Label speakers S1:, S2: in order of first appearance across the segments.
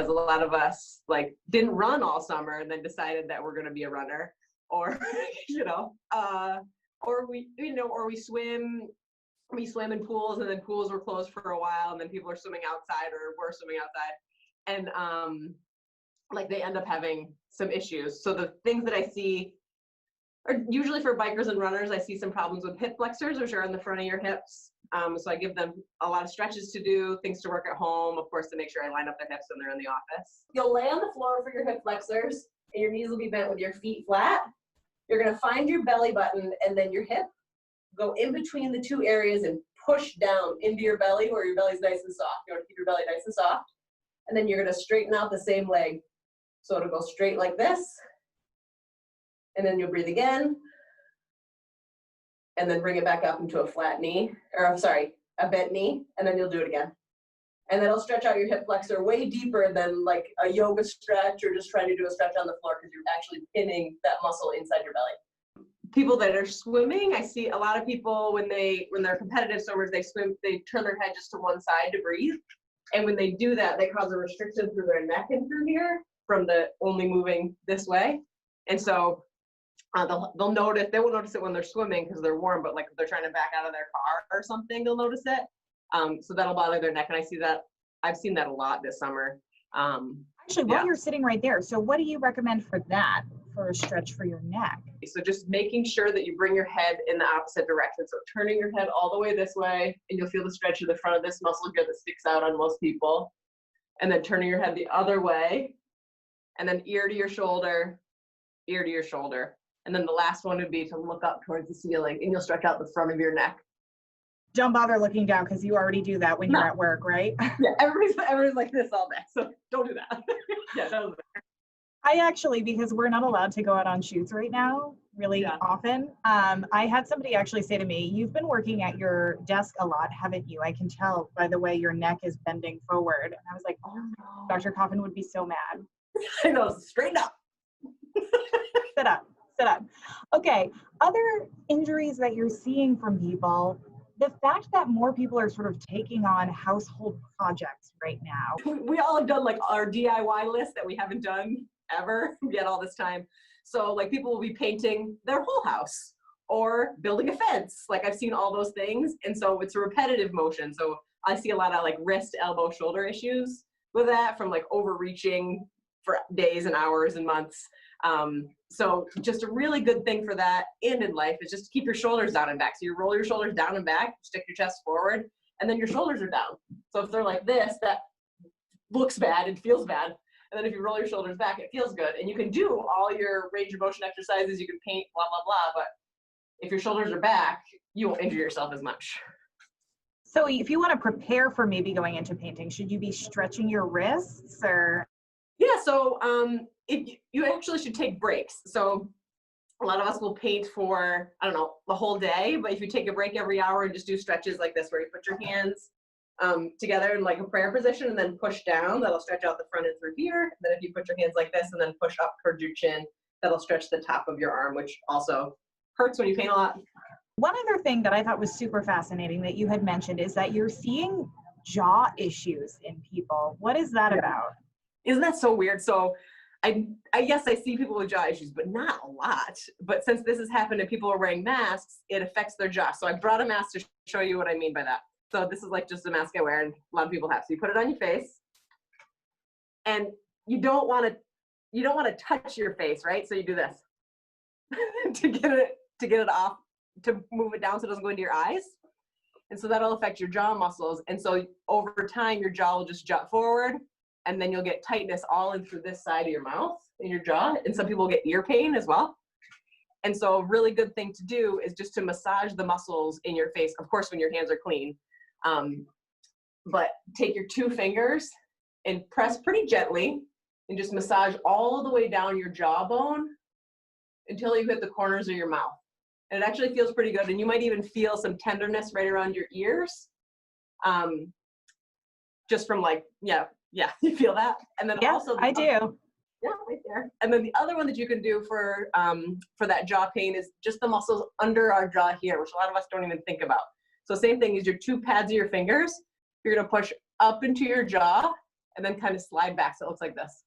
S1: a lot of us like didn't run all summer and then decided that we're going to be a runner, or or we swim in pools, and then pools were closed for a while, and then people are swimming outside or were swimming outside, and like they end up having some issues. So the things that I see are usually for bikers and runners. I see some problems with hip flexors, which are on the front of your hips. So I give them a lot of stretches to do, things to work at home, of course, to make sure I line up their hips when they're in the office. You'll lay on the floor for your hip flexors, and your knees will be bent with your feet flat. You're going to find your belly button and then your hip. Go in between the two areas and push down into your belly where your belly's nice and soft. You want to keep your belly nice and soft. And then you're going to straighten out the same leg. So it'll go straight like this. And then you'll breathe again. And then bring it back up into a flat knee, or I'm sorry, a bent knee, and then you'll do it again. And then it'll stretch out your hip flexor way deeper than like a yoga stretch or just trying to do a stretch on the floor, because you're actually pinning that muscle inside your belly. People that are swimming, I see a lot of people when they're competitive swimmers, they turn their head just to one side to breathe. And when they do that, they cause a restriction through their neck and through here from the only moving this way. And so they'll notice, they won't notice it when they're swimming because they're warm, but like if they're trying to back out of their car or something, they'll notice it. So that'll bother their neck. And I've seen that a lot this summer.
S2: Actually, while you're sitting right there, so what do you recommend for that, for a stretch for your neck?
S1: So just making sure that you bring your head in the opposite direction. So turning your head all the way this way, and you'll feel the stretch of the front of this muscle here that sticks out on most people. And then turning your head the other way, and then ear to your shoulder, ear to your shoulder. And then the last one would be to look up towards the ceiling, and you'll stretch out the front of your neck.
S2: Don't bother looking down, because you already do that when you're at work, right?
S1: Yeah, everybody's like this all day, so don't do that. Yeah, don't do that.
S2: I actually, because we're not allowed to go out on shoots right now really often, I had somebody actually say to me, "You've been working at your desk a lot, haven't you? I can tell by the way your neck is bending forward." And I was like, "Oh no, Dr. Coffin would be so mad."
S1: I know, straighten up.
S2: Sit up, sit up. Okay, other injuries that you're seeing from people, the fact that more people are sort of taking on household projects right now.
S1: We all have done like our DIY list that we haven't done ever yet all this time. So like people will be painting their whole house or building a fence. Like I've seen all those things. And so it's a repetitive motion. So I see a lot of like wrist, elbow, shoulder issues with that, from like overreaching for days and hours and months. So just a really good thing for that and in life is just to keep your shoulders down and back. So you roll your shoulders down and back, stick your chest forward, and then your shoulders are down. So if they're like this, that looks bad and feels bad. And then if you roll your shoulders back, it feels good. And you can do all your range of motion exercises, you can paint, blah, blah, blah. But if your shoulders are back, you won't injure yourself as much.
S2: So if you want to prepare for maybe going into painting, should you be stretching your wrists or?
S1: Yeah, so you actually should take breaks. So a lot of us will paint for, I don't know, the whole day, but if you take a break every hour and just do stretches like this, where you put your hands together in like a prayer position and then push down, that'll stretch out the front and through here. And then if you put your hands like this and then push up towards your chin, that'll stretch the top of your arm, which also hurts when you paint a lot.
S2: One other thing that I thought was super fascinating that you had mentioned is that you're seeing jaw issues in people. What is that about?
S1: Isn't that so weird? So I guess I see people with jaw issues, but not a lot. But since this has happened and people are wearing masks, it affects their jaw. So I brought a mask to show you what I mean by that. So this is like just a mask I wear, and a lot of people have. So you put it on your face, and you don't want to touch your face, right? So you do this to get it off, to move it down so it doesn't go into your eyes. And so that'll affect your jaw muscles. And so over time, your jaw will just jut forward, and then you'll get tightness all in through this side of your mouth and your jaw. And some people get ear pain as well. And so a really good thing to do is just to massage the muscles in your face, of course, when your hands are clean. But take your two fingers and press pretty gently and just massage all the way down your jawbone until you hit the corners of your mouth. And it actually feels pretty good. And you might even feel some tenderness right around your ears. Just from like, yeah, you feel that? And then also
S2: I do.
S1: Yeah, right there. And then the other one that you can do for that jaw pain is just the muscles under our jaw here, which a lot of us don't even think about. So same thing is your two pads of your fingers. You're gonna push up into your jaw and then kind of slide back so it looks like this.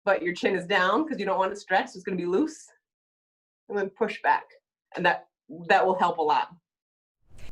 S1: But your chin is down because you don't want to stretch, so it's going to be loose. And then push back. And that will help a lot.